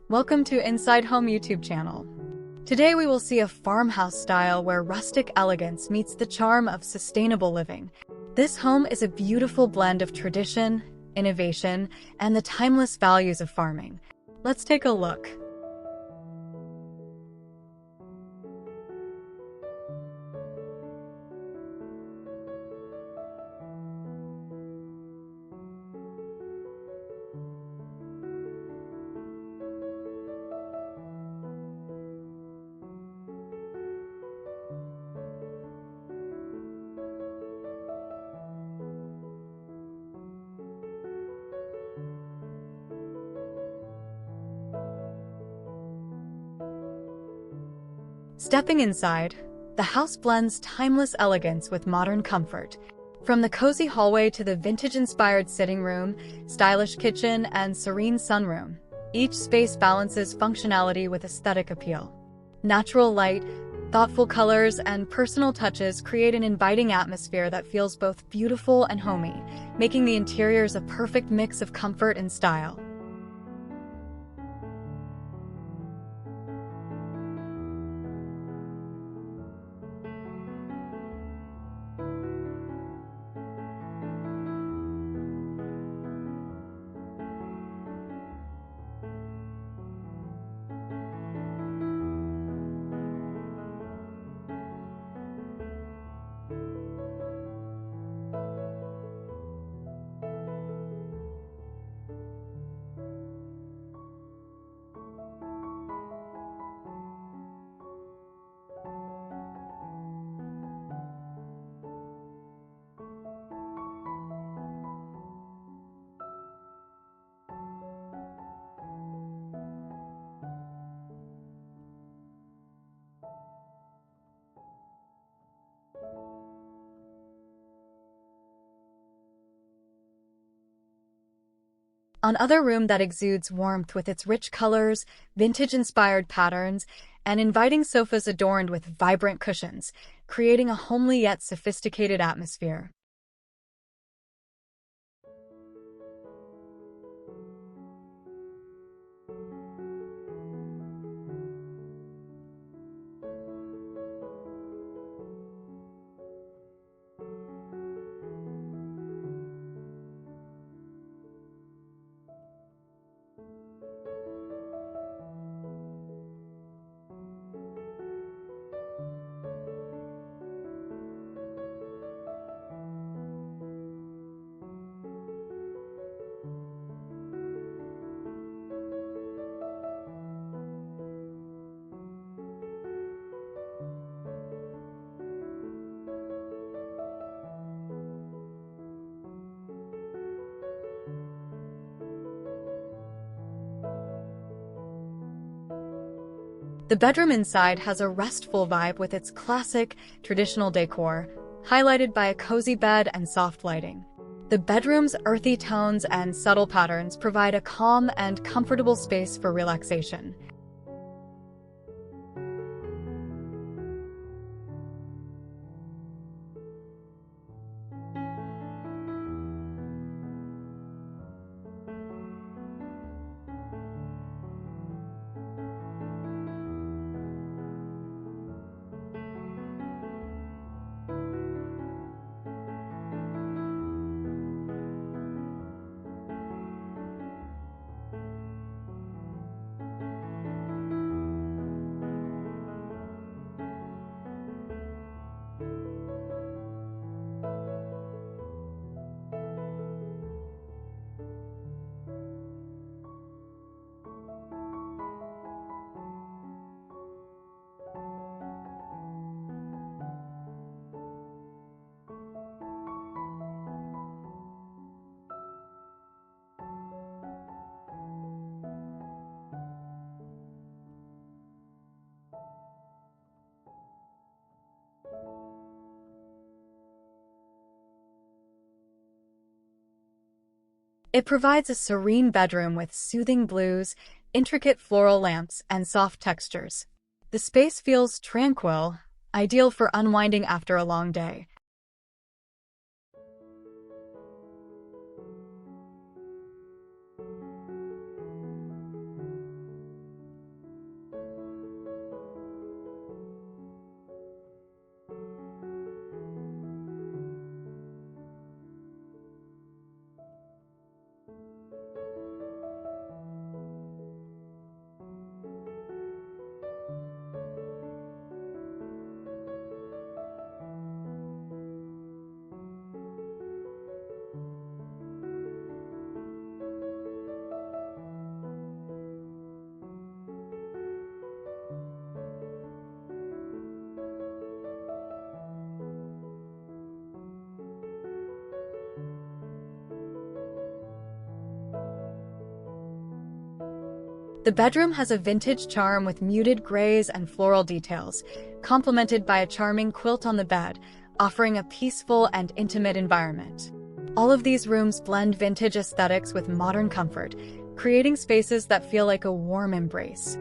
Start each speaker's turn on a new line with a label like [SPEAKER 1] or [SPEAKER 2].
[SPEAKER 1] Welcome to Inside Home YouTube channel. Today we will see a farmhouse style where rustic elegance meets the charm of sustainable living. This home is a beautiful blend of tradition, innovation, and the timeless values of farming. Let's take a look. Stepping inside, the house blends timeless elegance with modern comfort. From the cozy hallway to the vintage-inspired sitting room, stylish kitchen, and serene sunroom, each space balances functionality with aesthetic appeal. Natural light, thoughtful colors, and personal touches create an inviting atmosphere that feels both beautiful and homey, making the interiors a perfect mix of comfort and style. Another room that exudes warmth with its rich colors, vintage-inspired patterns, and inviting sofas adorned with vibrant cushions, creating a homely yet sophisticated atmosphere. The bedroom inside has a restful vibe with its classic, traditional decor, highlighted by a cozy bed and soft lighting. The bedroom's earthy tones and subtle patterns provide a calm and comfortable space for relaxation. It provides a serene bedroom with soothing blues, intricate floral lamps, and soft textures. The space feels tranquil, ideal for unwinding after a long day. The bedroom has a vintage charm with muted grays and floral details, complemented by a charming quilt on the bed, offering a peaceful and intimate environment. All of these rooms blend vintage aesthetics with modern comfort, creating spaces that feel like a warm embrace.